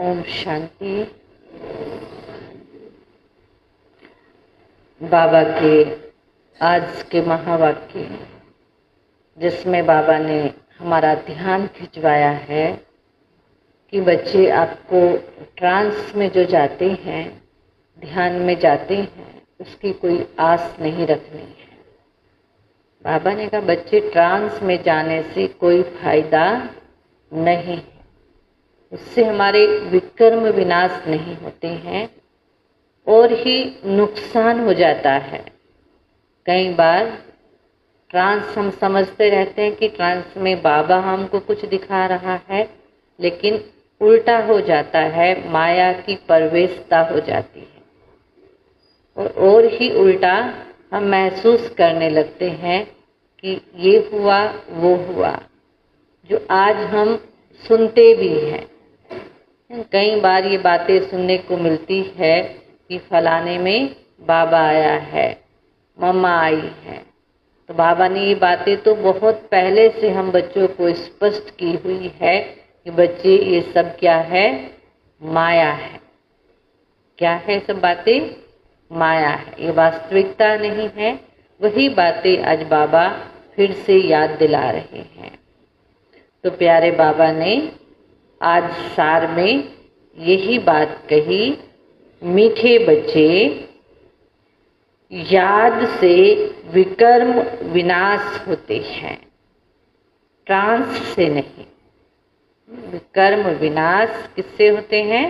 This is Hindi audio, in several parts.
ओम शांति। बाबा के आज के महावाक्य, जिसमें बाबा ने हमारा ध्यान खिंचवाया है कि बच्चे आपको ट्रांस में जो जाते हैं, ध्यान में जाते हैं, उसकी कोई आस नहीं रखनी है। बाबा ने कहा बच्चे ट्रांस में जाने से कोई फायदा नहीं है, उससे हमारे विकर्म विनाश नहीं होते हैं और ही नुकसान हो जाता है। कई बार ट्रांस हम समझते रहते हैं कि ट्रांस में बाबा हमको कुछ दिखा रहा है, लेकिन उल्टा हो जाता है, माया की प्रवेशता हो जाती है और ही उल्टा हम महसूस करने लगते हैं कि ये हुआ वो हुआ, जो आज हम सुनते भी हैं। कई बार ये बातें सुनने को मिलती है कि फलाने में बाबा आया है, मम्मा आई है। तो बाबा ने ये बातें तो बहुत पहले से हम बच्चों को स्पष्ट की हुई है कि बच्चे ये सब क्या है, माया है। क्या है सब बातें? माया है, ये वास्तविकता नहीं है। वही बातें आज बाबा फिर से याद दिला रहे हैं। तो प्यारे बाबा ने आज सार में यही बात कही, मीठे बच्चे याद से विकर्म विनाश होते हैं, ट्रांस से नहीं। विकर्म विनाश किससे होते हैं?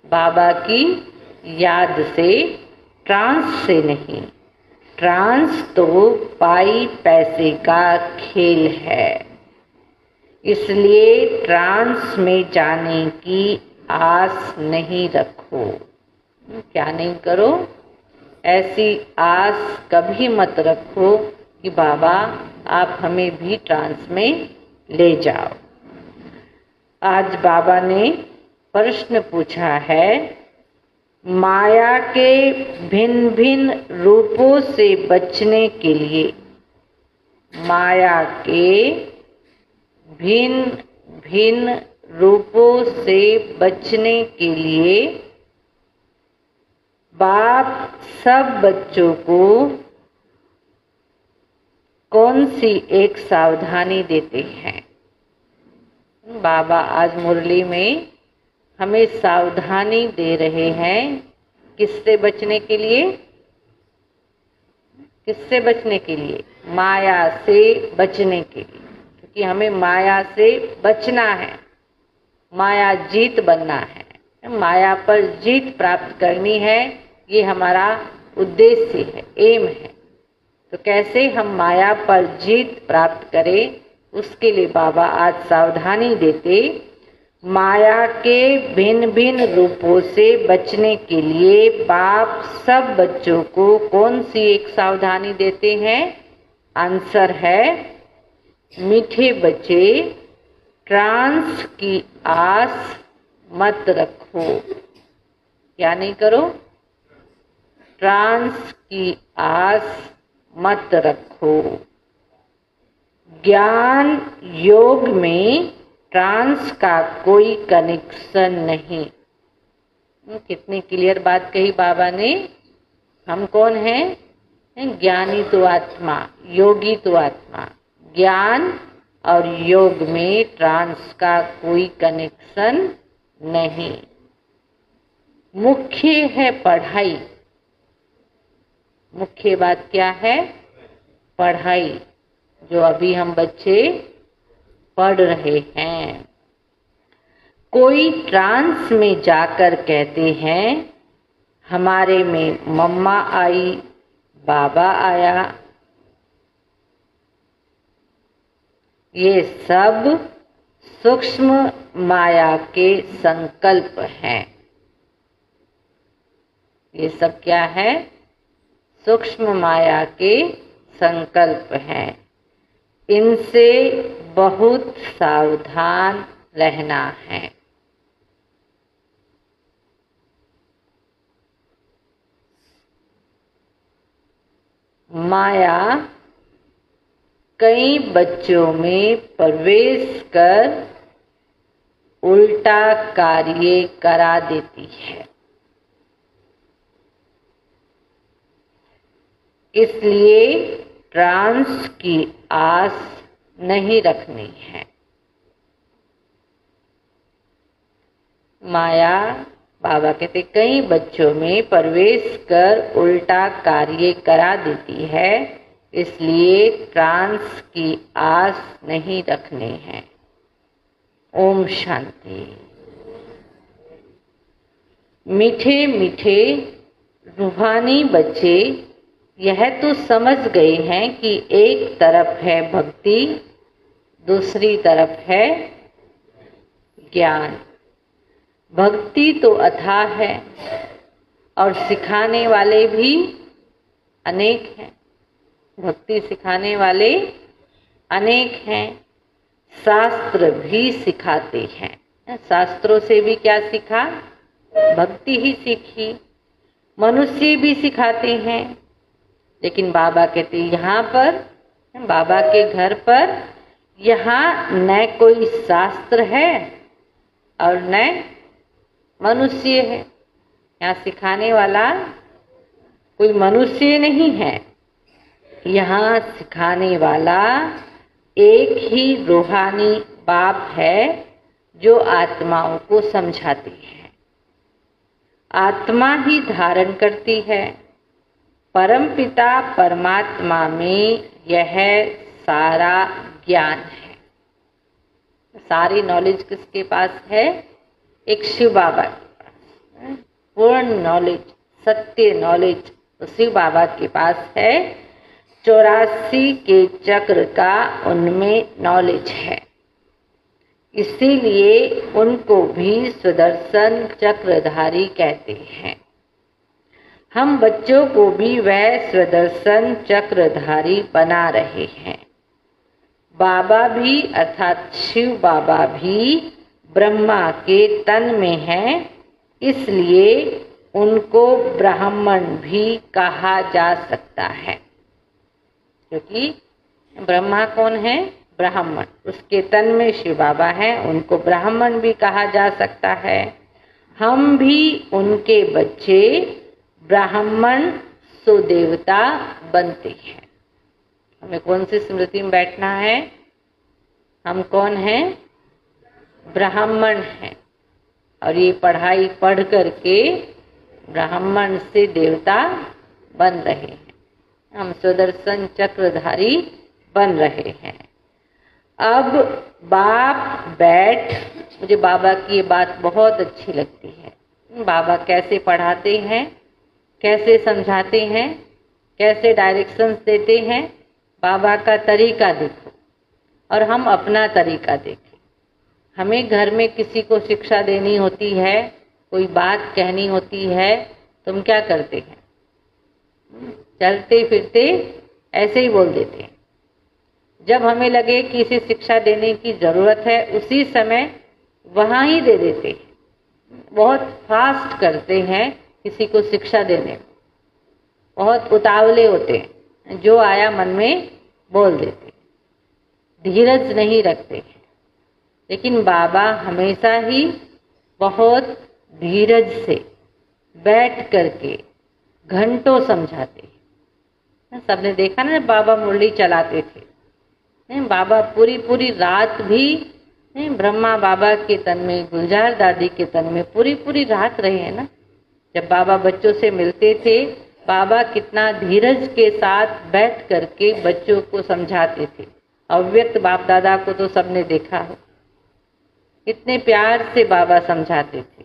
बाबा की याद से, ट्रांस से नहीं। ट्रांस तो पाई पैसे का खेल है, इसलिए ट्रांस में जाने की आस नहीं रखो। क्या नहीं करो? ऐसी आस कभी मत रखो कि बाबा आप हमें भी ट्रांस में ले जाओ। आज बाबा ने प्रश्न पूछा है, माया के भिन्न भिन्न रूपों से बचने के लिए, माया के भिन्न भिन्न रूपों से बचने के लिए बाप सब बच्चों को कौन सी एक सावधानी देते हैं? बाबा आज मुरली में हमें सावधानी दे रहे हैं। किससे बचने के लिए? किससे बचने के लिए? माया से बचने के लिए, क्योंकि हमें माया से बचना है, माया जीत बनना है, माया पर जीत प्राप्त करनी है। ये हमारा उद्देश्य है, एम है। तो कैसे हम माया पर जीत प्राप्त करें, उसके लिए बाबा आज सावधानी देते। माया के भिन्न भिन्न रूपों से बचने के लिए बाप सब बच्चों को कौन सी एक सावधानी देते हैं? आंसर है, मीठे बच्चे ट्रांस की आस मत रखो। क्या नहीं करो? ट्रांस की आस मत रखो। ज्ञान योग में ट्रांस का कोई कनेक्शन नहीं। कितनी क्लियर बात कही बाबा ने। हम कौन हैं? ज्ञानी तो आत्मा, योगी तो आत्मा। ज्ञान और योग में ट्रांस का कोई कनेक्शन नहीं। मुख्य है पढ़ाई। मुख्य बात क्या है? पढ़ाई, जो अभी हम बच्चे पढ़ रहे हैं। कोई ट्रांस में जाकर कहते हैं हमारे में मम्मा आई, बाबा आया। ये सब सूक्ष्म माया के संकल्प हैं। ये सब क्या है? सूक्ष्म माया के संकल्प हैं। इनसे बहुत सावधान रहना है। माया कई बच्चों में प्रवेश कर उल्टा कार्य करा देती है। इसलिए ट्रांस की आस नहीं रखनी है। माया, बाबा कहते, कई बच्चों में प्रवेश कर उल्टा कार्य करा देती है, इसलिए ट्रांस की आस नहीं रखनी है। ओम शांति। मीठे मीठे रूहानी बच्चे यह तो समझ गए हैं कि एक तरफ है भक्ति, दूसरी तरफ है ज्ञान। भक्ति तो अथाह है और सिखाने वाले भी अनेक हैं। भक्ति सिखाने वाले अनेक हैं। शास्त्र भी सिखाते हैं। शास्त्रों से भी क्या सीखा? भक्ति ही सीखी। मनुष्य भी सिखाते हैं, लेकिन बाबा कहते यहाँ पर, बाबा के घर पर, यहाँ न कोई शास्त्र है और न मनुष्य है। यहाँ सिखाने वाला कोई मनुष्य नहीं है। यहाँ सिखाने वाला एक ही रूहानी बाप है जो आत्माओं को समझाती है। आत्मा ही धारण करती है। परमपिता परमात्मा में यह सारा ज्ञान है। सारी नॉलेज किसके पास है? एक शिव बाबा के पास। पूर्ण नॉलेज, सत्य नॉलेज तो शिव बाबा के पास है। 84 के चक्र का उनमें नॉलेज है, इसीलिए उनको भी सुदर्शन चक्रधारी कहते हैं। हम बच्चों को भी वह सुदर्शन चक्रधारी बना रहे हैं। बाबा भी अर्थात शिव बाबा भी ब्रह्मा के तन में हैं, इसलिए उनको ब्राह्मण भी कहा जा सकता है। क्योंकि ब्रह्मा कौन है? ब्राह्मण। उसके तन में शिव बाबा हैं, उनको ब्राह्मण भी कहा जा सकता है। हम भी उनके बच्चे ब्राह्मण सुदेवता बनते हैं। हमें कौन सी स्मृति में बैठना है? हम कौन हैं? ब्राह्मण हैं। और ये पढ़ाई पढ़ करके ब्राह्मण से देवता बन रहे हैं। हम सुदर्शन चक्रधारी बन रहे हैं। अब बाप बैठ, मुझे बाबा की ये बात बहुत अच्छी लगती है। बाबा कैसे पढ़ाते हैं, कैसे समझाते हैं, कैसे डायरेक्शंस देते हैं। बाबा का तरीका देखो और हम अपना तरीका देखें। हमें घर में किसी को शिक्षा देनी होती है, कोई बात कहनी होती है, तुम क्या करते हैं? चलते फिरते ऐसे ही बोल देते हैं। जब हमें लगे कि इसे शिक्षा देने की ज़रूरत है, उसी समय वहाँ ही दे देते हैं। बहुत फास्ट करते हैं किसी को शिक्षा देने में, बहुत उतावले होते हैं, जो आया मन में बोल देते हैं, धीरज नहीं रखते हैं। लेकिन बाबा हमेशा ही बहुत धीरज से बैठ करके घंटों समझाते हैं। सबने देखा ना, बाबा मुरली चलाते थे। बाबा पूरी पूरी रात भी ब्रह्मा बाबा के तन में, गुलजार दादी के तन में पूरी पूरी रात रहे हैं ना। जब बाबा बच्चों से मिलते थे, बाबा कितना धीरज के साथ बैठ करके बच्चों को समझाते थे। अव्यक्त बाप दादा को तो सबने देखा हो, कितने प्यार से बाबा समझाते थे,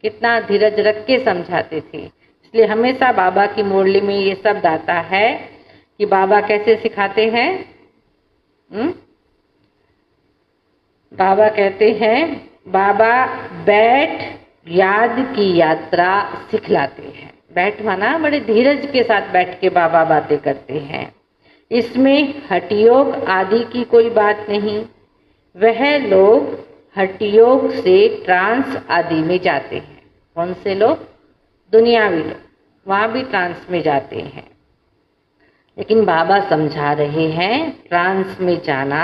कितना धीरज रख के समझाते थे। इसलिए हमेशा बाबा की मुरली में ये शब्द आता है कि बाबा कैसे सिखाते हैं। बाबा कहते हैं, बाबा बैठ याद की यात्रा सिखलाते हैं। बैठ माना बड़े धीरज के साथ बैठ के बाबा बातें करते हैं। इसमें हठयोग आदि की कोई बात नहीं। वह लोग हठयोग से ट्रांस आदि में जाते हैं। कौन से लोग? दुनियावी लोग, वहाँ भी ट्रांस में जाते हैं। लेकिन बाबा समझा रहे हैं ट्रांस में जाना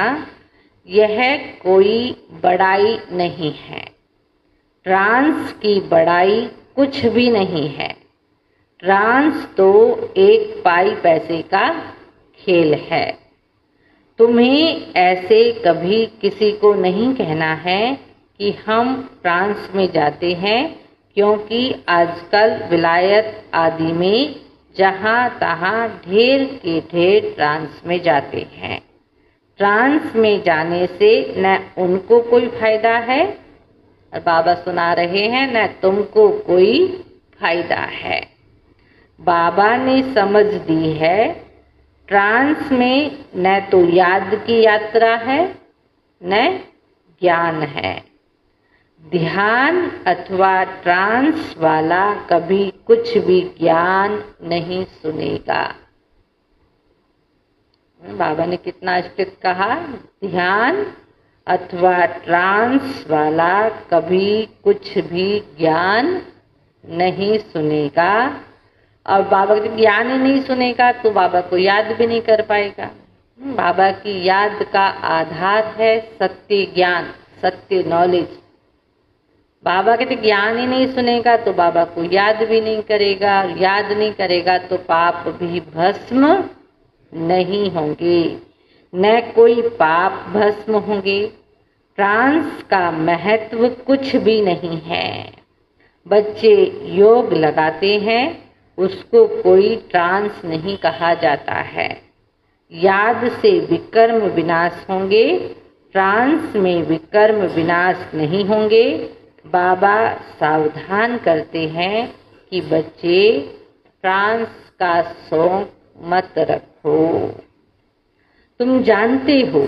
यह कोई बड़ाई नहीं है। ट्रांस की बड़ाई कुछ भी नहीं है। ट्रांस तो एक पाई पैसे का खेल है। तुम्हें ऐसे कभी किसी को नहीं कहना है कि हम ट्रांस में जाते हैं, क्योंकि आजकल विलायत आदि में जहाँ तहाँ ढेर के ढेर ट्रांस में जाते हैं। ट्रांस में जाने से न उनको कोई फायदा है, और बाबा सुना रहे हैं, न तुमको कोई फायदा है। बाबा ने समझ दी है, ट्रांस में न तो याद की यात्रा है न ज्ञान है। ध्यान अथवा ट्रांस वाला कभी कुछ भी ज्ञान नहीं सुनेगा। बाबा ने कितना स्ट्रिक्ट कहा, ध्यान अथवा ट्रांस वाला कभी कुछ भी ज्ञान नहीं सुनेगा। और बाबा का ज्ञान ही नहीं सुनेगा तो बाबा को याद भी नहीं कर पाएगा। बाबा की याद का आधार है सत्य ज्ञान, सत्य नॉलेज। बाबा कहते ज्ञान ही नहीं सुनेगा तो बाबा को याद भी नहीं करेगा, याद नहीं करेगा तो पाप भी भस्म नहीं होंगे, न कोई पाप भस्म होंगे। ट्रांस का महत्व कुछ भी नहीं है। बच्चे योग लगाते हैं, उसको कोई ट्रांस नहीं कहा जाता है। याद से विकर्म विनाश होंगे, ट्रांस में विकर्म विनाश नहीं होंगे। बाबा सावधान करते हैं कि बच्चे ट्रांस का शौक मत रखो। तुम जानते हो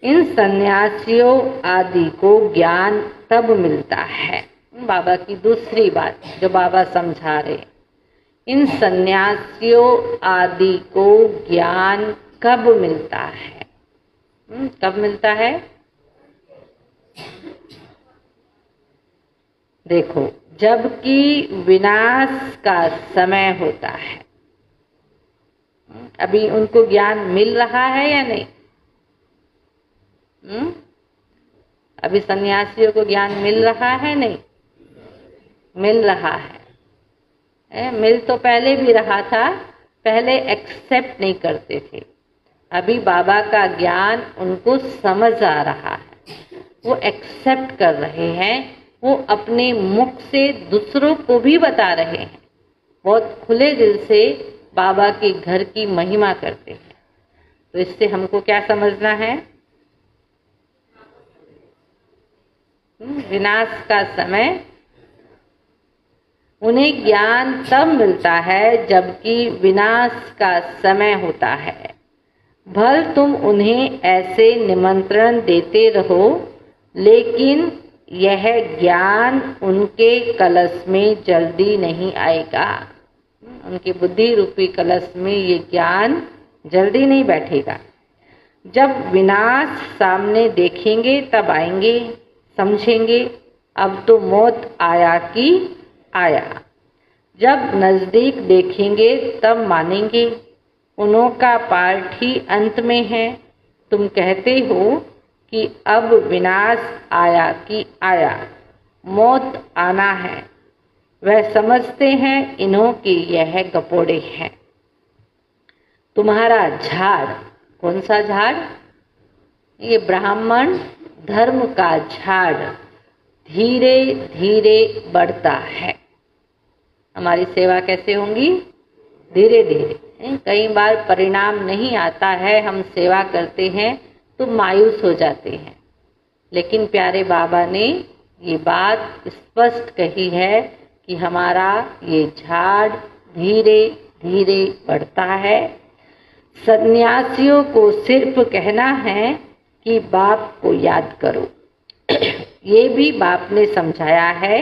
इन सन्यासियों आदि को ज्ञान तब मिलता है। बाबा की दूसरी बात जो बाबा समझा रहे, इन सन्यासियों आदि को ज्ञान कब मिलता है? कब मिलता है? देखो, जबकि विनाश का समय होता है। अभी उनको ज्ञान मिल रहा है या नहीं? अभी सन्यासियों को ज्ञान मिल रहा है नहीं? मिल रहा है। मिल तो पहले भी रहा था, पहले एक्सेप्ट नहीं करते थे। अभी बाबा का ज्ञान उनको समझ आ रहा है, वो एक्सेप्ट कर रहे हैं, वो अपने मुख से दूसरों को भी बता रहे हैं, बहुत खुले दिल से बाबा के घर की महिमा करते हैं। तो इससे हमको क्या समझना है? विनाश का समय उन्हें ज्ञान तब मिलता है जबकि विनाश का समय होता है। भल तुम उन्हें ऐसे निमंत्रण देते रहो, लेकिन यह ज्ञान उनके कलश में जल्दी नहीं आएगा। उनकी बुद्धि रूपी कलश में ये ज्ञान जल्दी नहीं बैठेगा। जब विनाश सामने देखेंगे तब आएंगे, समझेंगे अब तो मौत आया कि आया। जब नजदीक देखेंगे तब मानेंगे उन्हों का पार्ट ही अंत में है। तुम कहते हो कि अब विनाश आया कि आया, मौत आना है। वह समझते हैं इन्हों की यह गपोड़े हैं। तुम्हारा झाड़, कौन सा झाड़? ये ब्राह्मण धर्म का झाड़ धीरे धीरे बढ़ता है। हमारी सेवा कैसे होंगी? धीरे धीरे। कई बार परिणाम नहीं आता है, हम सेवा करते हैं तो मायूस हो जाते हैं, लेकिन प्यारे बाबा ने ये बात स्पष्ट कही है कि हमारा ये झाड़ धीरे धीरे बढ़ता है। सन्यासियों को सिर्फ कहना है कि बाप को याद करो। ये भी बाप ने समझाया है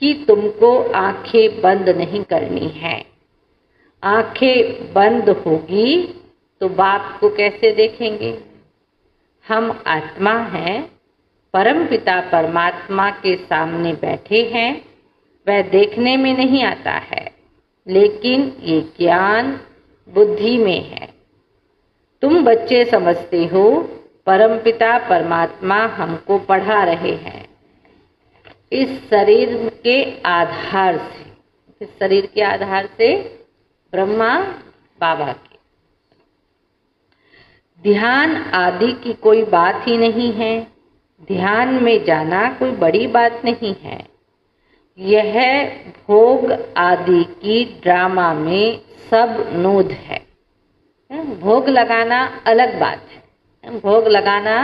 कि तुमको आंखें बंद नहीं करनी है। आंखें बंद होगी तो बाप को कैसे देखेंगे? हम आत्मा हैं, परमपिता परमात्मा के सामने बैठे हैं। वह देखने में नहीं आता है, लेकिन ये ज्ञान बुद्धि में है। तुम बच्चे समझते हो परमपिता परमात्मा हमको पढ़ा रहे हैं। इस शरीर के आधार से, इस शरीर के आधार से ब्रह्मा बाबा के ध्यान आदि की कोई बात ही नहीं है। ध्यान में जाना कोई बड़ी बात नहीं है। यह भोग आदि की ड्रामा में सब नोद है। भोग लगाना अलग बात है। भोग लगाना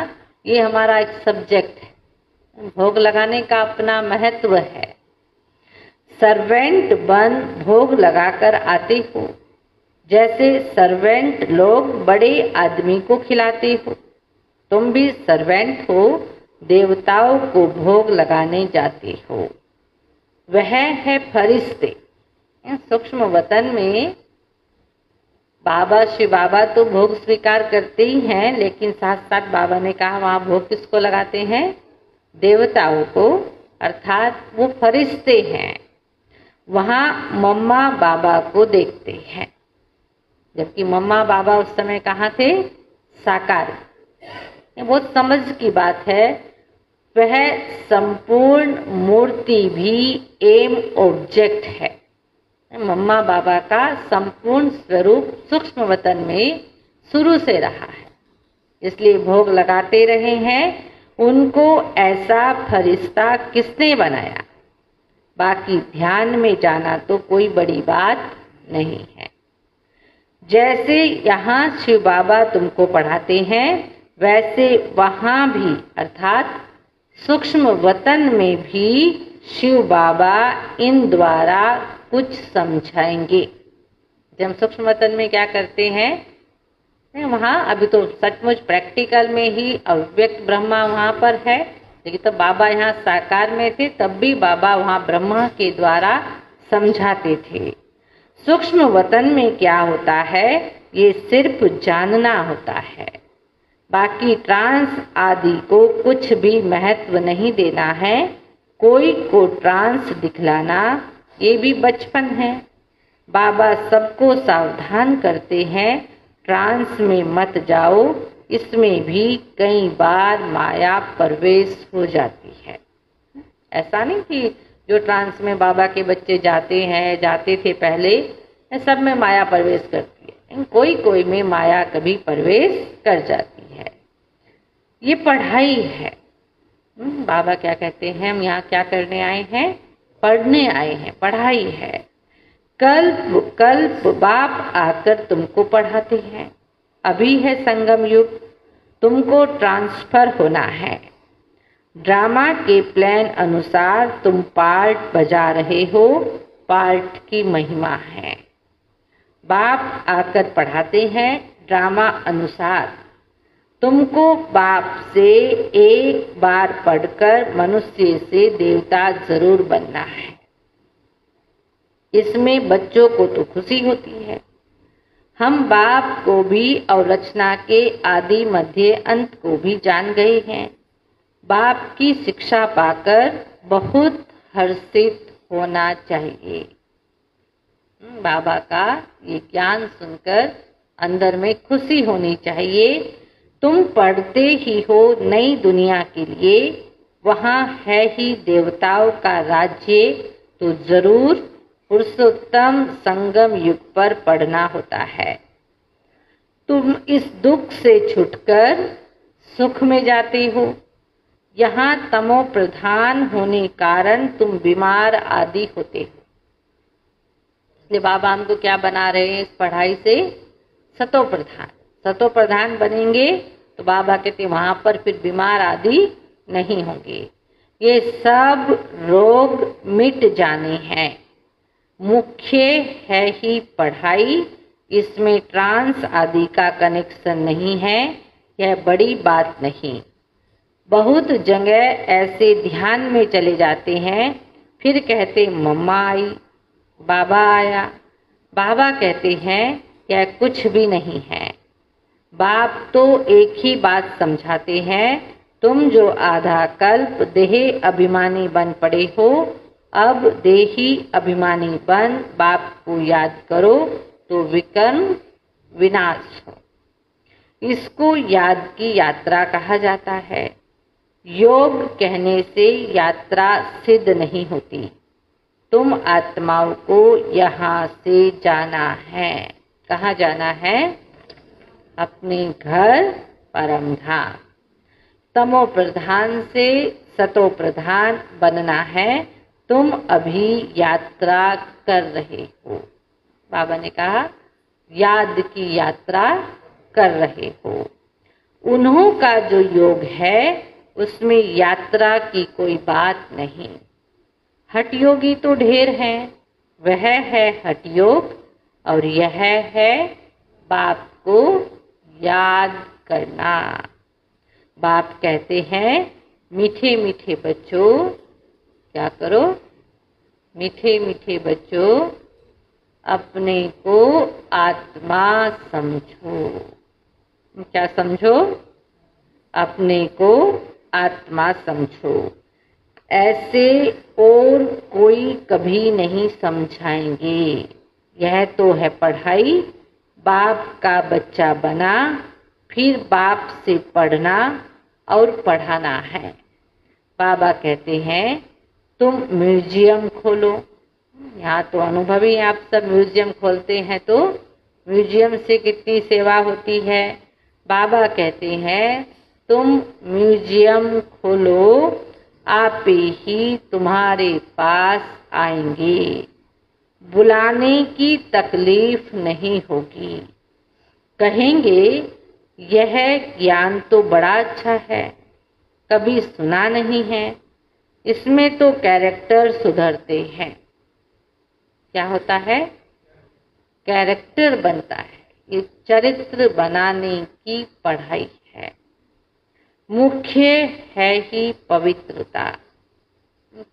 ये हमारा एक सब्जेक्ट है। भोग लगाने का अपना महत्व है। सर्वेंट बन भोग लगाकर आते हो, जैसे सर्वेंट लोग बड़े आदमी को खिलाते हो। तुम भी सर्वेंट हो, देवताओं को भोग लगाने जाते हो। वह है फरिश्ते। सूक्ष्म वतन में बाबा शिव बाबा तो भोग स्वीकार करते ही हैं, लेकिन साथ साथ बाबा ने कहा वहाँ भोग किसको लगाते हैं? देवताओं को, अर्थात वो फरिश्ते हैं। वहाँ मम्मा बाबा को देखते हैं, जबकि मम्मा बाबा उस समय कहाँ थे? साकार। बहुत समझ की बात है। वह संपूर्ण मूर्ति भी एम ऑब्जेक्ट है। मम्मा बाबा का संपूर्ण स्वरूप सूक्ष्म वतन में शुरू से रहा है, इसलिए भोग लगाते रहे हैं। उनको ऐसा फरिश्ता किसने बनाया? बाकी ध्यान में जाना तो कोई बड़ी बात नहीं है। जैसे यहाँ शिव बाबा तुमको पढ़ाते हैं, वैसे वहाँ भी अर्थात सूक्ष्म वतन में भी शिव बाबा इन द्वारा कुछ समझाएंगे। जब हम सूक्ष्म वतन में क्या करते हैं, वहाँ अभी तो सचमुच प्रैक्टिकल में ही अव्यक्त ब्रह्मा वहाँ पर है, लेकिन तब बाबा यहाँ साकार में थे, तब भी बाबा वहाँ ब्रह्मा के द्वारा समझाते थे। सूक्ष्म वतन में क्या होता है, ये सिर्फ जानना होता है। बाकी ट्रांस आदि को कुछ भी महत्व नहीं देना है। कोई को ट्रांस दिखलाना ये भी बचपन है। बाबा सबको सावधान करते हैं, ट्रांस में मत जाओ, इसमें भी कई बार माया प्रवेश हो जाती है। ऐसा नहीं कि जो ट्रांस में बाबा के बच्चे जाते थे पहले, सब में माया प्रवेश करती है। कोई कोई में माया कभी प्रवेश कर जाती है। ये पढ़ाई है। बाबा क्या कहते हैं, हम यहाँ क्या करने आए हैं? पढ़ने आए हैं, पढ़ाई है। कल्प कल्प बाप आकर तुमको पढ़ाते हैं। अभी है संगम युग, तुमको ट्रांसफर होना है। ड्रामा के प्लान अनुसार तुम पार्ट बजा रहे हो, पार्ट की महिमा है। बाप आकर पढ़ाते हैं ड्रामा अनुसार। तुमको बाप से एक बार पढ़कर मनुष्य से देवता जरूर बनना है। इसमें बच्चों को तो खुशी होती है। हम बाप को भी और रचना के आदि मध्य अंत को भी जान गए हैं। बाप की शिक्षा पाकर बहुत हर्षित होना चाहिए। बाबा का ये ज्ञान सुनकर अंदर में खुशी होनी चाहिए। तुम पढ़ते ही हो नई दुनिया के लिए, वहाँ है ही देवताओं का राज्य, तो जरूर पुरुषोत्तम संगम युग पर पढ़ना होता है। तुम इस दुख से छुटकर सुख में जाते हो। यहाँ तमो प्रधान होने कारण तुम बीमार आदि होते हो। इसलिए बाबा हमको क्या बना रहे हैं इस पढ़ाई से? सतो प्रधान। सतो प्रधान बनेंगे तो बाबा कहते वहां पर फिर बीमार आदि नहीं होंगे। ये सब रोग मिट जाने हैं। मुख्य है ही पढ़ाई, इसमें ट्रांस आदि का कनेक्शन नहीं है। यह बड़ी बात नहीं। बहुत जगह ऐसे ध्यान में चले जाते हैं, फिर कहते मम्मा आई, बाबा आया। बाबा कहते हैं यह कुछ भी नहीं है। बाप तो एक ही बात समझाते हैं, तुम जो आधा कल्प देह अभिमानी बन पड़े हो, अब देही अभिमानी बन बाप को याद करो तो विकर्म विनाश हो। इसको याद की यात्रा कहा जाता है। योग कहने से यात्रा सिद्ध नहीं होती। तुम आत्माओं को यहाँ से जाना है। कहाँ जाना है? अपने घर परम धाम। तमो प्रधान से सतो प्रधान बनना है। तुम अभी यात्रा कर रहे हो। बाबा ने कहा याद की यात्रा कर रहे हो। उन्हों का जो योग है उसमें यात्रा की कोई बात नहीं। हठ योगी तो ढेर हैं, वह है हठ योग और यह है बाप को याद करना। बाप कहते हैं मीठे मीठे बच्चों क्या करो? मीठे मीठे बच्चों अपने को आत्मा समझो। क्या समझो? अपने को आत्मा समझो। ऐसे और कोई कभी नहीं समझाएंगे। यह तो है पढ़ाई। बाप का बच्चा बना, फिर बाप से पढ़ना और पढ़ाना है। बाबा कहते हैं तुम म्यूजियम खोलो। यहाँ तो अनुभवी आप सब म्यूजियम खोलते हैं तो म्यूजियम से कितनी सेवा होती है। बाबा कहते हैं तुम म्यूजियम खोलो, आप ही तुम्हारे पास आएंगे। बुलाने की तकलीफ नहीं होगी। कहेंगे यह ज्ञान तो बड़ा अच्छा है, कभी सुना नहीं है। इसमें तो कैरेक्टर सुधरते हैं। क्या होता है? कैरेक्टर बनता है। ये चरित्र बनाने की पढ़ाई है। मुख्य है ही पवित्रता।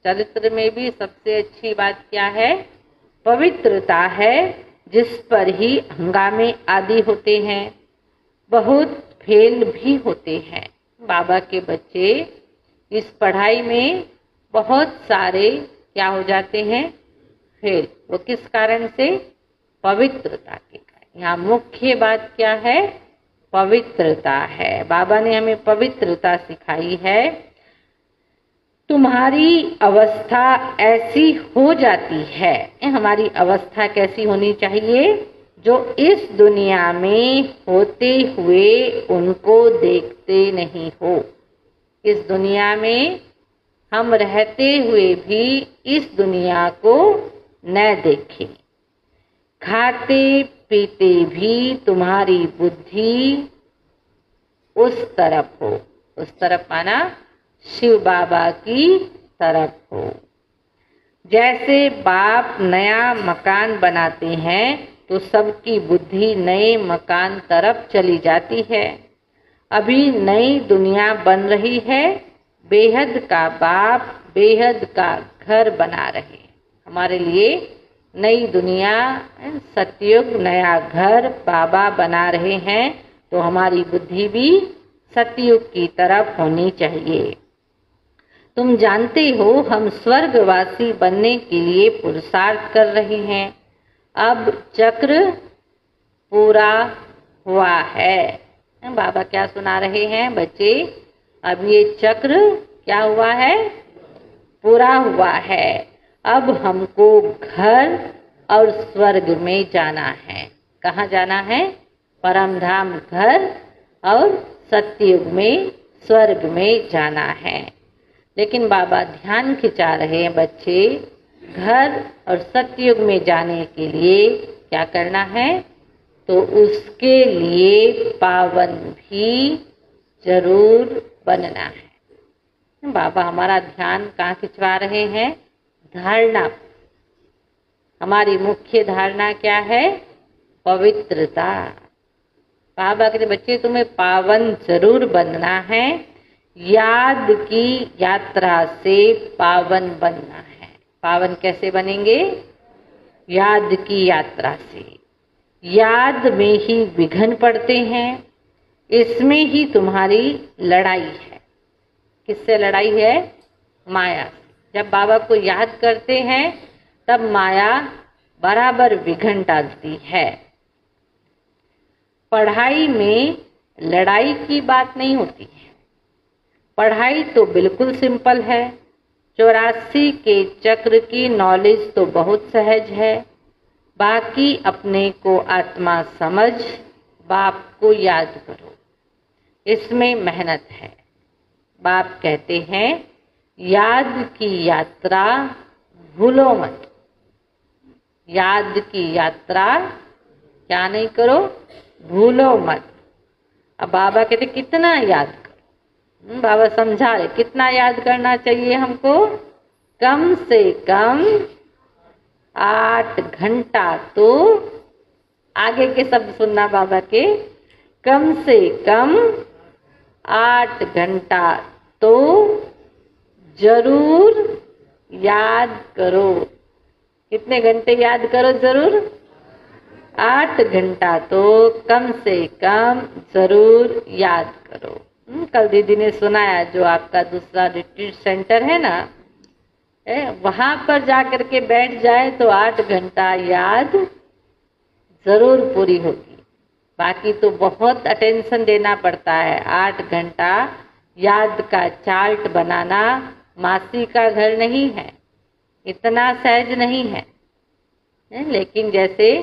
चरित्र में भी सबसे अच्छी बात क्या है? पवित्रता है, जिस पर ही हंगामे आदि होते हैं, बहुत फेल भी होते हैं। बाबा के बच्चे इस पढ़ाई में बहुत सारे क्या हो जाते हैं? फेल। वो किस कारण से? पवित्रता के कारण। यहाँ मुख्य बात क्या है? पवित्रता है। बाबा ने हमें पवित्रता सिखाई है। तुम्हारी अवस्था ऐसी हो जाती है। हमारी अवस्था कैसी होनी चाहिए? जो इस दुनिया में होते हुए उनको देखते नहीं हो। इस दुनिया में हम रहते हुए भी इस दुनिया को न देखें। खाते पीते भी तुम्हारी बुद्धि उस तरफ हो। उस तरफ माना शिव बाबा की तरफ हो। जैसे बाप नया मकान बनाते हैं तो सबकी बुद्धि नए मकान तरफ चली जाती है। अभी नई दुनिया बन रही है। बेहद का बाप बेहद का घर बना रहे। हमारे लिए नई दुनिया, सतयुग, नया घर बाबा बना रहे हैं, तो हमारी बुद्धि भी सतयुग की तरफ होनी चाहिए। तुम जानते हो हम स्वर्गवासी बनने के लिए पुरुषार्थ कर रहे हैं। अब चक्र पूरा हुआ है। बाबा क्या सुना रहे हैं बच्चे? अब ये चक्र क्या हुआ है? पूरा हुआ है। अब हमको घर और स्वर्ग में जाना है। कहाँ जाना है? परम धाम घर और सतयुग में स्वर्ग में जाना है। लेकिन बाबा ध्यान खिंचा रहे हैं बच्चे, घर और सतयुग में जाने के लिए क्या करना है? तो उसके लिए पावन भी जरूर बनना है। बाबा हमारा ध्यान कहाँ खिंचवा रहे हैं? धारणा। हमारी मुख्य धारणा क्या है? पवित्रता। बाबा कहते बच्चे तुम्हें पावन जरूर बनना है। याद की यात्रा से पावन बनना है। पावन कैसे बनेंगे? याद की यात्रा से। याद में ही विघ्न पड़ते हैं। इसमें ही तुम्हारी लड़ाई है। किससे लड़ाई है? माया। जब बाबा को याद करते हैं तब माया बराबर विघ्न डालती है। पढ़ाई में लड़ाई की बात नहीं होती है। पढ़ाई तो बिल्कुल सिंपल है। 84 के चक्र की नॉलेज तो बहुत सहज है। बाकी अपने को आत्मा समझ, बाप को याद करो, इसमें मेहनत है। बाप कहते हैं याद की यात्रा भूलो मत। याद की यात्रा क्या नहीं करो, भूलो मत। अब बाबा कहते कितना याद करो। बाबा समझा रहे कितना याद करना चाहिए हमको। कम से कम 8 घंटा तो, आगे के शब्द सुनना बाबा के, कम से कम 8 घंटा तो जरूर याद करो। कितने घंटे याद करो जरूर? 8 घंटा तो कम से कम जरूर याद करो। कल दीदी ने सुनाया जो आपका दूसरा रिट्रीट सेंटर है ना, वहां पर जाकर के बैठ जाए तो 8 घंटा याद जरूर पूरी होगी। बाकी तो बहुत अटेंशन देना पड़ता है। 8 घंटा याद का चार्ट बनाना मासी का घर नहीं है, इतना सहज नहीं है। लेकिन जैसे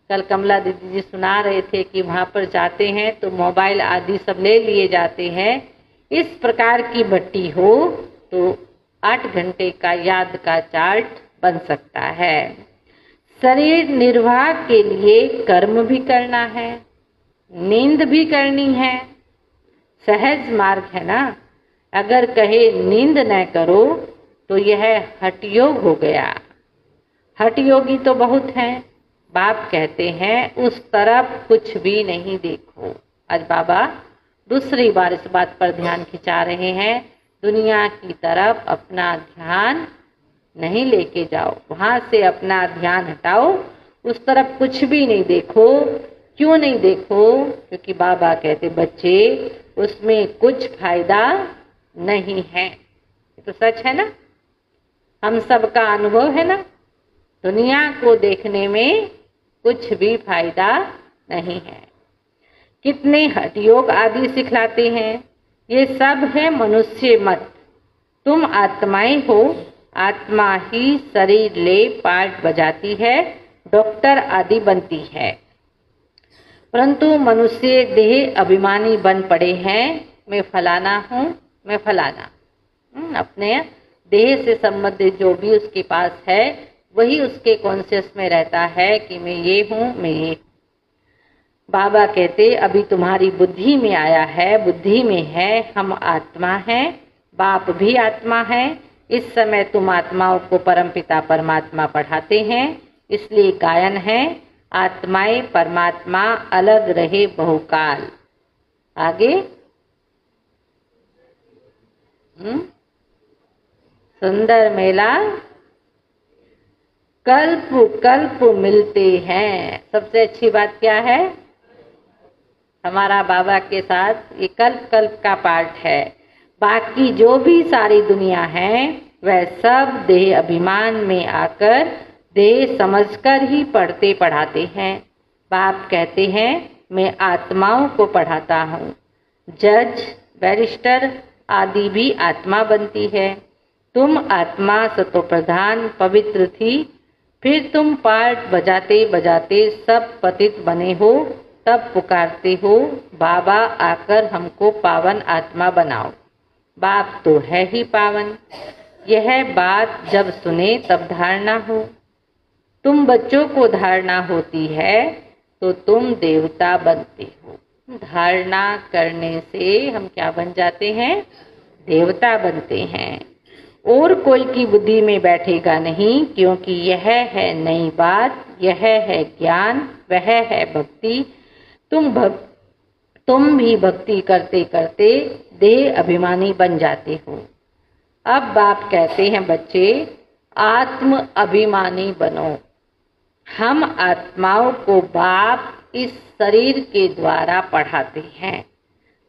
कल कमला दीदी जी सुना रहे थे कि वहाँ पर जाते हैं तो मोबाइल आदि सब ले लिए जाते हैं। इस प्रकार की भट्टी हो तो 8 घंटे का याद का चार्ट बन सकता है। शरीर निर्वाह के लिए कर्म भी करना है, नींद भी करनी है। सहज मार्ग है ना। अगर कहे नींद न करो तो यह हठयोग हो गया। हठयोगी तो बहुत हैं। बाप कहते हैं उस तरफ कुछ भी नहीं देखो। आज बाबा दूसरी बार इस बात पर ध्यान खिंचा रहे हैं। दुनिया की तरफ अपना ध्यान नहीं लेके जाओ, वहां से अपना ध्यान हटाओ, उस तरफ कुछ भी नहीं देखो। क्यों नहीं देखो? क्योंकि बाबा कहते बच्चे उसमें कुछ फायदा नहीं है। ये तो सच है ना, हम सबका अनुभव है ना। दुनिया को देखने में कुछ भी फायदा नहीं है। कितने हठयोग आदि सिखलाते हैं। ये सब है मनुष्य मत। तुम आत्माएं हो, आत्मा ही शरीर ले पार्ट बजाती है, डॉक्टर आदि बनती है। परंतु मनुष्य देह अभिमानी बन पड़े हैं। मैं फलाना हूँ, मैं फलाना। अपने देह से संबंधित जो भी उसके पास है वही उसके कॉन्शियस में रहता है कि मैं ये हूँ, मैं ये। बाबा कहते अभी तुम्हारी बुद्धि में आया है, बुद्धि में है हम आत्मा हैं, बाप भी आत्मा है। इस समय तुम आत्माओं को परमपिता परमात्मा पढ़ाते हैं, इसलिए गायन है आत्माएं परमात्मा अलग रहे बहुकाल। आगे सुंदर मेला कल्प कल्प मिलते हैं। सबसे अच्छी बात क्या है? हमारा बाबा के साथ ये कल्प कल्प का पार्ट है। बाकी जो भी सारी दुनिया है वह सब देह अभिमान में आकर देह समझकर ही पढ़ते पढ़ाते हैं। बाप कहते हैं मैं आत्माओं को पढ़ाता हूँ। जज, बैरिस्टर आदि भी आत्मा बनती है। तुम आत्मा सतो प्रधान पवित्र थी, फिर तुम पार्ट बजाते बजाते सब पतित बने हो, तब पुकारते हो बाबा आकर हमको पावन आत्मा बनाओ। बाप तो है ही पावन। यह बात जब सुने तब धारणा हो। तुम बच्चों को धारणा होती है तो तुम देवता बनते हो। धारणा करने से हम क्या बन जाते हैं? देवता बनते हैं। और कोई की बुद्धि में बैठेगा नहीं, क्योंकि यह है नई बात, यह है ज्ञान, वह है भक्ति। तुम भी भक्ति करते करते देह अभिमानी बन जाते हो। अब बाप कहते हैं बच्चे आत्म अभिमानी बनो। हम आत्माओं को बाप इस शरीर के द्वारा पढ़ाते हैं।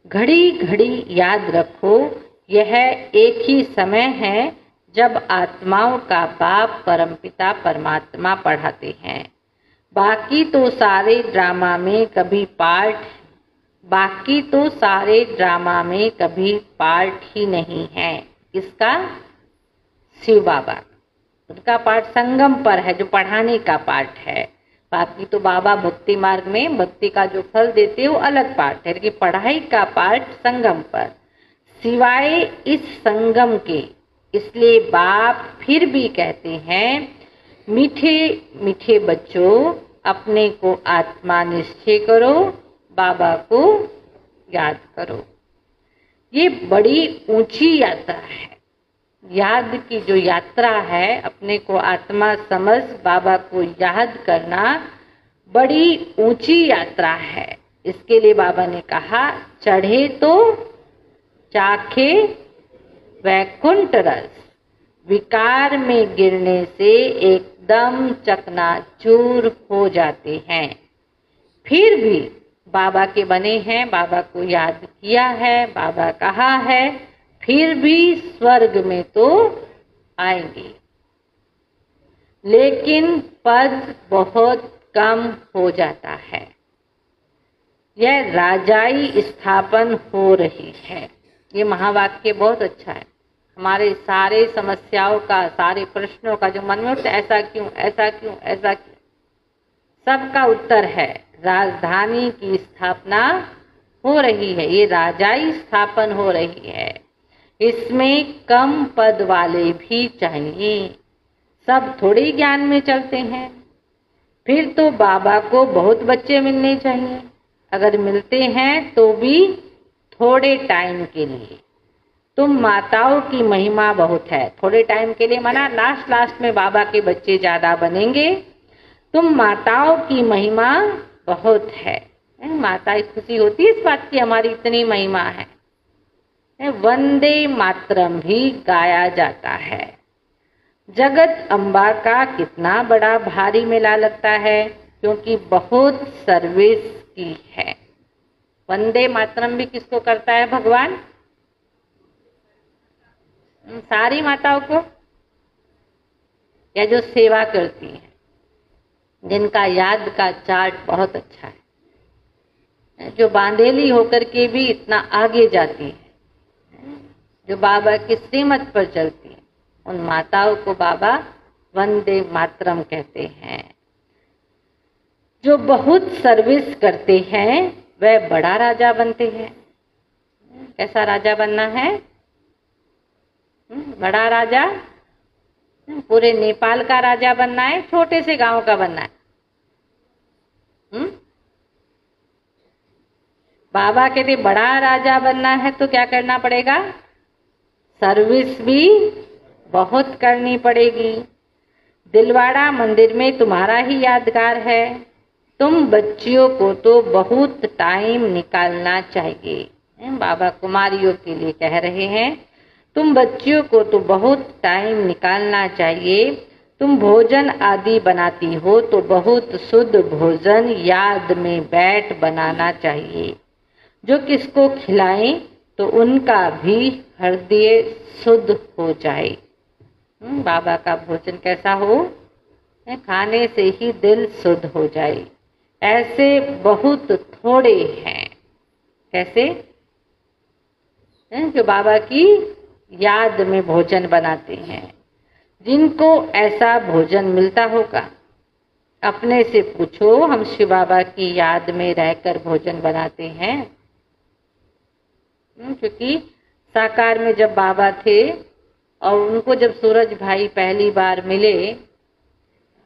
घड़ी घड़ी याद रखो, यह एक ही समय है जब आत्माओं का बाप परमपिता परमात्मा पढ़ाते हैं। बाकी तो सारे ड्रामा में कभी पार्ट बाकी तो सारे ड्रामा में कभी पार्ट ही नहीं है। किसका? शिव बाबा। उनका पार्ट संगम पर है, जो पढ़ाने का पार्ट है। बाकी तो बाबा भक्ति मार्ग में भक्ति का जो फल देते हैं वो अलग पार्ट है, लेकिन पढ़ाई का पार्ट संगम पर, सिवाय इस संगम के। इसलिए बाप फिर भी कहते हैं, मीठे मीठे बच्चों, अपने को आत्मा निश्चय करो, बाबा को याद करो। ये बड़ी ऊंची यात्रा है। याद की जो यात्रा है, अपने को आत्मा समझ बाबा को याद करना बड़ी ऊंची यात्रा है। इसके लिए बाबा ने कहा, चढ़े तो चाखे वैकुंठ रस, विकार में गिरने से एकदम चकनाचूर हो जाते हैं। फिर भी बाबा के बने हैं, बाबा को याद किया है, बाबा कहा है, फिर भी स्वर्ग में तो आएंगे, लेकिन पद बहुत कम हो जाता है। यह राजाई स्थापन हो रही है। ये महावाक्य बहुत अच्छा है। हमारे सारे समस्याओं का, सारे प्रश्नों का जो मन में उठता है, ऐसा क्यों, ऐसा क्यों, ऐसा क्यों, सबका उत्तर है, राजधानी की स्थापना हो रही है। ये राजाई स्थापन हो रही है। इसमें कम पद वाले भी चाहिए। सब थोड़े ज्ञान में चलते हैं। फिर तो बाबा को बहुत बच्चे मिलने चाहिए। अगर मिलते हैं तो भी थोड़े टाइम के लिए। तुम माताओं की महिमा बहुत है। थोड़े टाइम के लिए मना, लास्ट में बाबा के बच्चे ज्यादा बनेंगे। तुम माताओं की महिमा बहुत है। माताएं खुशी होती है इस बात की, हमारी इतनी महिमा है। वंदे मातरम भी गाया जाता है। जगत अम्बा का कितना बड़ा भारी मेला लगता है, क्योंकि बहुत सर्विस की है। वंदे मातरम भी किसको करता है भगवान? सारी माताओं को, या जो सेवा करती हैं, जिनका याद का चार्ट बहुत अच्छा है, जो बांधेली होकर के भी इतना आगे जाती है, जो बाबा की श्रीमत पर चलती है, उन माताओं को बाबा वंदे मातरम कहते हैं। जो बहुत सर्विस करते हैं वह बड़ा राजा बनते हैं। कैसा राजा बनना है? बड़ा राजा, पूरे नेपाल का राजा बनना है, छोटे से गांव का बनना है? बाबा कहते बड़ा राजा बनना है तो क्या करना पड़ेगा? सर्विस भी बहुत करनी पड़ेगी। दिलवाड़ा मंदिर में तुम्हारा ही यादगार है। तुम बच्चियों को तो बहुत टाइम निकालना चाहिए। बाबा कुमारियों के लिए कह रहे हैं, तुम बच्चियों को तो बहुत टाइम निकालना चाहिए। तुम भोजन आदि बनाती हो तो बहुत शुद्ध भोजन याद में बैठ बनाना चाहिए। जो किसको खिलाएं तो उनका भी हृदय शुद्ध हो जाए। बाबा का भोजन कैसा हो? खाने से ही दिल शुद्ध हो जाए। ऐसे बहुत थोड़े हैं। कैसे? जो बाबा की याद में भोजन बनाते हैं। जिनको ऐसा भोजन मिलता होगा, अपने से पूछो। हम शिव बाबा की याद में रहकर भोजन बनाते हैं, क्योंकि साकार में जब बाबा थे और उनको जब सूरज भाई पहली बार मिले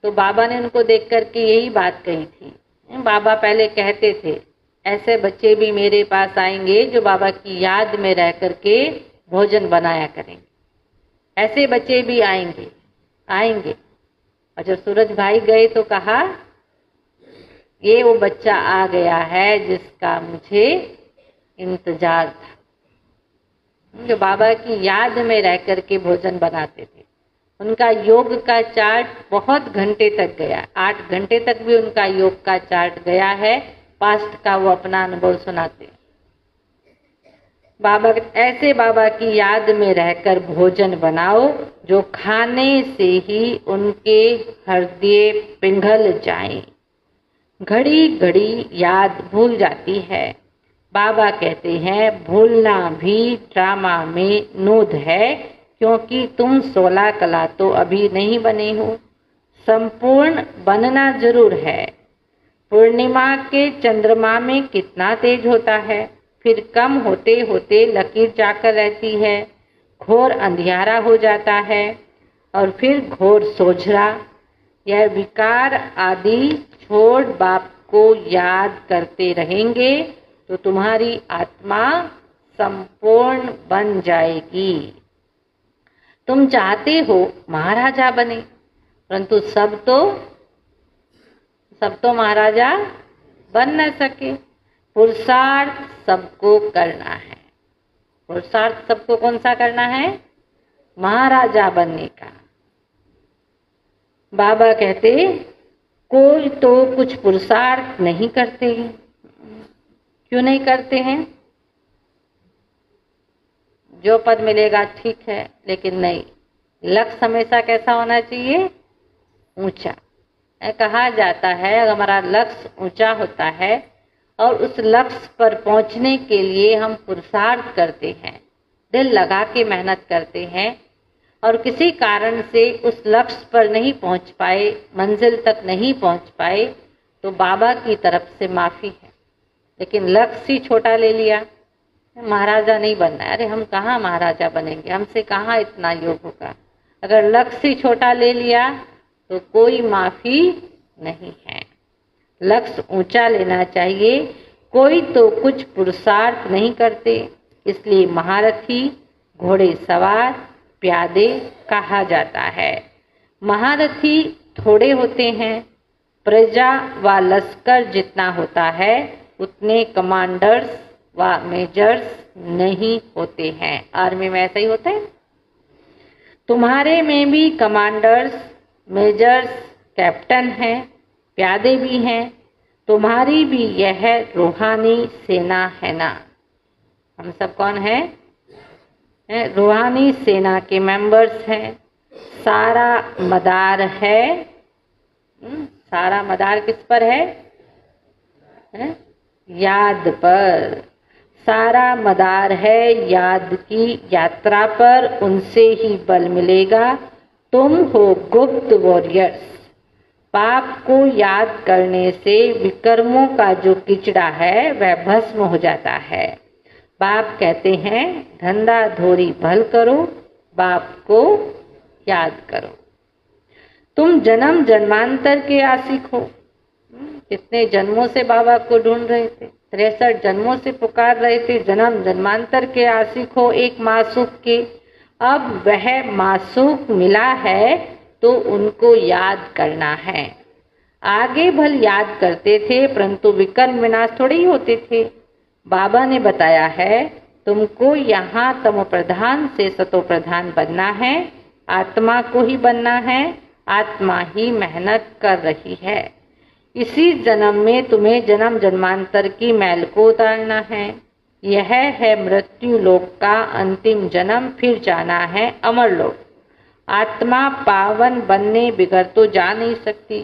तो बाबा ने उनको देख करके यही बात कही थी। बाबा पहले कहते थे, ऐसे बच्चे भी मेरे पास आएंगे जो बाबा की याद में रह करके भोजन बनाया करेंगे। ऐसे बच्चे भी आएंगे। और जब सूरज भाई गए तो कहा, ये वो बच्चा आ गया है जिसका मुझे इंतजार था। जो बाबा की याद में रह करके भोजन बनाते थे, उनका योग का चार्ट बहुत घंटे तक गया। 8 घंटे तक भी उनका योग का चार्ट गया है। पास्ट का वो अपना अनुभव सुनाते। बाबा ऐसे बाबा की याद में रहकर भोजन बनाओ जो खाने से ही उनके हृदय पिघल जाए। घड़ी घड़ी याद भूल जाती है, बाबा कहते हैं भूलना भी ड्रामा में नोद है, क्योंकि तुम 16 कला तो अभी नहीं बने हो, संपूर्ण बनना जरूर है। पूर्णिमा के चंद्रमा में कितना तेज होता है, फिर कम होते होते लकीर जाकर रहती है, घोर अंधियारा हो जाता है और फिर घोर सोझरा। यह विकार आदि छोड़ बाप को याद करते रहेंगे तो तुम्हारी आत्मा संपूर्ण बन जाएगी। तुम चाहते हो महाराजा बने, परंतु सब तो महाराजा बन न सके। पुरुषार्थ सबको करना है। पुरुषार्थ सबको कौन सा करना है? महाराजा बनने का। बाबा कहते कोई तो कुछ पुरुषार्थ नहीं करते हैं। क्यों नहीं करते हैं? जो पद मिलेगा ठीक है, लेकिन नहीं, लक्ष्य हमेशा कैसा होना चाहिए? ऊंचा। कहा जाता है अगर हमारा लक्ष्य ऊंचा होता है और उस लक्ष्य पर पहुंचने के लिए हम पुरुषार्थ करते हैं, दिल लगा के मेहनत करते हैं और किसी कारण से उस लक्ष्य पर नहीं पहुंच पाए, मंजिल तक नहीं पहुंच पाए, तो बाबा की तरफ से माफी है। लेकिन लक्ष्य ही छोटा ले लिया, महाराजा नहीं बनना है। अरे हम कहाँ महाराजा बनेंगे, हमसे कहाँ इतना योग होगा। अगर लक्ष्य ही छोटा ले लिया तो कोई माफी नहीं है। लक्ष्य ऊंचा लेना चाहिए। कोई तो कुछ पुरुषार्थ नहीं करते, इसलिए महारथी, घोड़े सवार, प्यादे कहा जाता है। महारथी थोड़े होते हैं, प्रजा व लश्कर जितना होता है उतने कमांडर्स व मेजर्स नहीं होते हैं। आर्मी में ऐसा ही होता है। तुम्हारे में भी कमांडर्स, मेजर्स, कैप्टन हैं, प्यादे भी हैं। तुम्हारी भी यह रूहानी सेना है ना। हम सब कौन है? रूहानी सेना के मेंबर्स हैं। सारा मदार है, सारा मदार किस पर है? याद पर। सारा मदार है याद की यात्रा पर, उनसे ही बल मिलेगा। तुम हो गुप्त वॉरियर्स। पाप को याद करने से विकर्मों का जो किचड़ा है वह भस्म हो जाता है। बाप कहते हैं धंधा धोरी भल करो, बाप को याद करो। तुम जन्म जन्मांतर के आशिक हो। कितने जन्मों से बाबा को ढूंढ रहे थे, 63 जन्मों से पुकार रहे थे, जन्म जन्मांतर के आशिक हो एक मासूक के। अब वह मासूक मिला है तो उनको याद करना है। आगे भल याद करते थे, परंतु विकर्म विनाश थोड़े ही होते थे। बाबा ने बताया है तुमको यहाँ तमो प्रधान से सतो प्रधान बनना है, आत्मा को ही बनना है। आत्मा ही मेहनत कर रही है। इसी जन्म में तुम्हें जन्म जन्मांतर की मैल को उतारना है। यह है मृत्यु लोक का अंतिम जन्म, फिर जाना है अमर लोक। आत्मा पावन बनने बिगड़ तो जा नहीं सकती।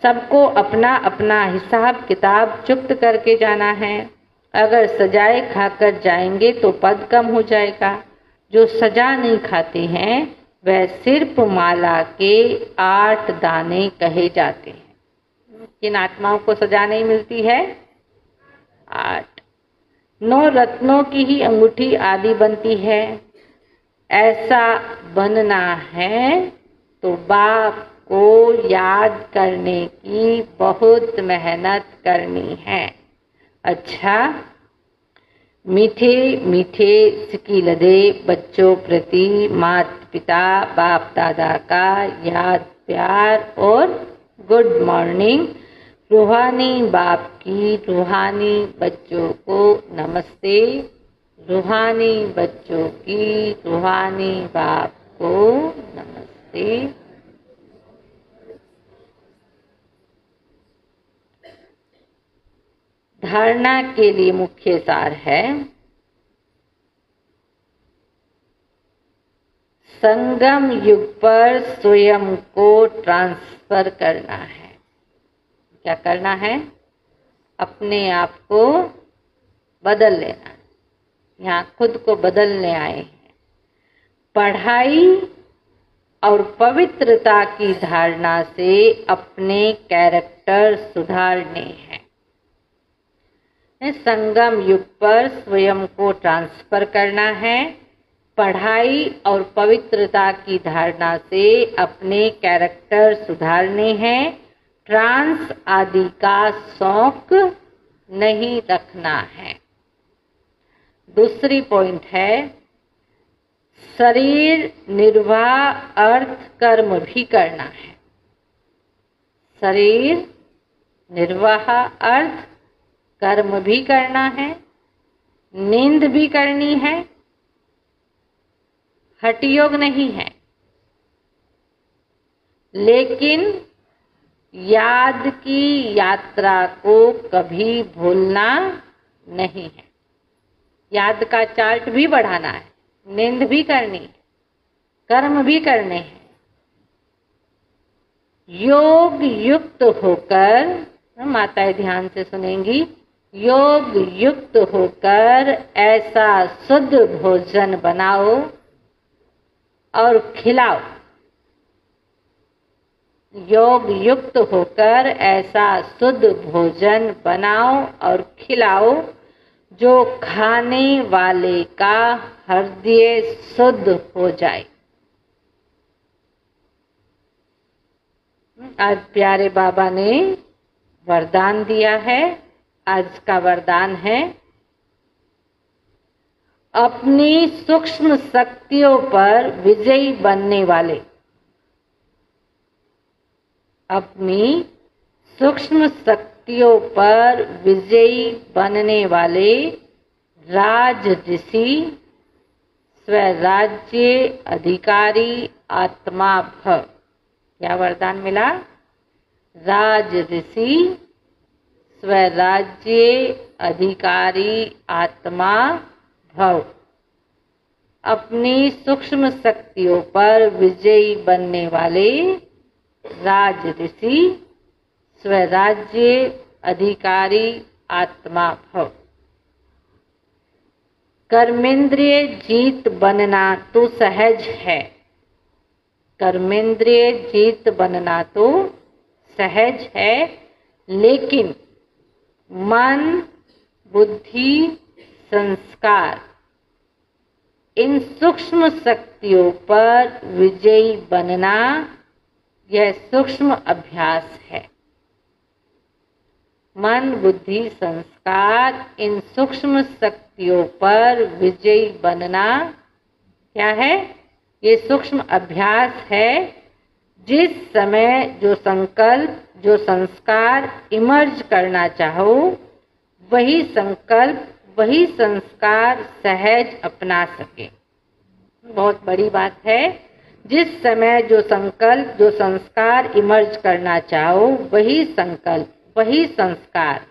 सबको अपना अपना हिसाब किताब चुप्त करके जाना है। अगर सजाए खाकर जाएंगे तो पद कम हो जाएगा। जो सजा नहीं खाते हैं वह सिर्फ माला के 8 दाने कहे जाते हैं। किन आत्माओं को सजा नहीं मिलती है? 8। 9 रत्नों की ही अंगूठी आदि बनती है। ऐसा बनना है तो बाप को याद करने की बहुत मेहनत करनी है। अच्छा, मीठे मीठे सिकीलदे बच्चों प्रति माता पिता बाप दादा का याद प्यार और गुड मॉर्निंग। रूहानी बाप की रूहानी बच्चों को नमस्ते। रूहानी बच्चों की रूहानी बाप को नमस्ते। धारणा के लिए मुख्य सार है संगम युग पर स्वयं को ट्रांसफर करना है। क्या करना है? अपने आप को बदल लेना, यहाँ खुद को बदलने आए हैं। पढ़ाई और पवित्रता की धारणा से अपने कैरेक्टर सुधारने हैं। संगम युग पर स्वयं को ट्रांसफर करना है। पढ़ाई और पवित्रता की धारणा से अपने कैरेक्टर सुधारने हैं। ट्रांस आदि का शौक नहीं रखना है। दूसरी पॉइंट है, शरीर निर्वाह अर्थ कर्म भी करना है। शरीर निर्वाह अर्थ कर्म भी करना है, नींद भी करनी है, हठ योग नहीं है। लेकिन याद की यात्रा को कभी भूलना नहीं है। याद का चार्ट भी बढ़ाना है, नींद भी करनी है, कर्म भी करने हैं। योग युक्त होकर, माताएं ध्यान से सुनेंगी, योग युक्त होकर ऐसा शुद्ध भोजन बनाओ और खिलाओ। योग युक्त होकर ऐसा शुद्ध भोजन बनाओ और खिलाओ जो खाने वाले का हृदय शुद्ध हो जाए। आज प्यारे बाबा ने वरदान दिया है। आज का वरदान है, अपनी सूक्ष्म शक्तियों पर विजयी बनने वाले, अपनी सूक्ष्म शक्तियों पर विजयी बनने वाले राज ऋषि, स्वराज्य अधिकारी आत्मा भव। क्या वरदान मिला? राज ऋषि, स्वराज्य अधिकारी आत्मा भव। अपनी सूक्ष्म शक्तियों पर विजयी बनने वाले राज ऋषि, स्वराज्य अधिकारी आत्मा भव। कर्मेंद्रिय जीत बनना तो सहज है। कर्मेंद्रिय जीत बनना तो सहज है, लेकिन मन, बुद्धि, संस्कार, इन सूक्ष्म शक्तियों पर विजयी बनना यह सूक्ष्म अभ्यास है। मन, बुद्धि, संस्कार, इन सूक्ष्म शक्तियों पर विजयी बनना क्या है? ये सूक्ष्म अभ्यास है। जिस समय जो संकल्प, जो संस्कार इमर्ज करना चाहो, वही संकल्प, वही संस्कार सहज अपना सके। बहुत बड़ी बात है। जिस समय जो संकल्प, जो संस्कार इमर्ज करना चाहो, वही संकल्प, वही संस्कार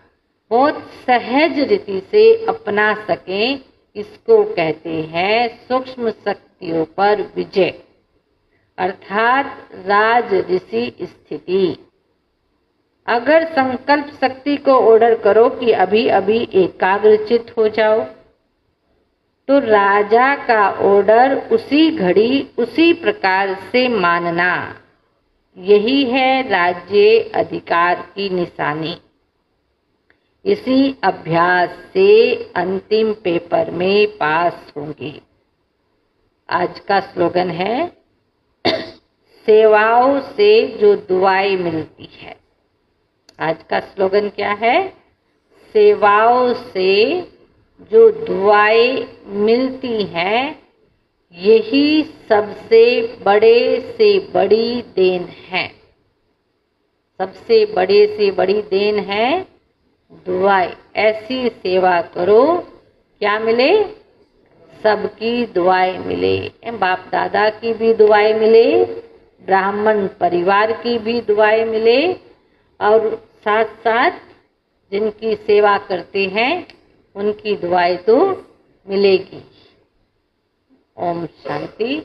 बहुत सहज रीति से अपना सकें, इसको कहते हैं सूक्ष्म शक्तियों पर विजय, अर्थात राज ऋषि स्थिति। अगर संकल्प शक्ति को ऑर्डर करो कि अभी अभी एकाग्रचित हो जाओ, तो राजा का ऑर्डर उसी घड़ी उसी प्रकार से मानना, यही है राज्य अधिकार की निशानी। इसी अभ्यास से अंतिम पेपर में पास होंगे। आज का स्लोगन है, सेवाओं से जो दुआएं मिलती है। आज का स्लोगन क्या है? सेवाओं से जो दुआएं मिलती हैं, यही सबसे बड़े से बड़ी देन है। सबसे बड़े से बड़ी देन है दुआएं। ऐसी सेवा करो, क्या मिले? सबकी दुआएं मिले। बाप दादा की भी दुआएं मिले, ब्राह्मण परिवार की भी दुआएं मिले, और साथ साथ जिनकी सेवा करते हैं उनकी दुआएं तो मिलेगी। ओम शांति।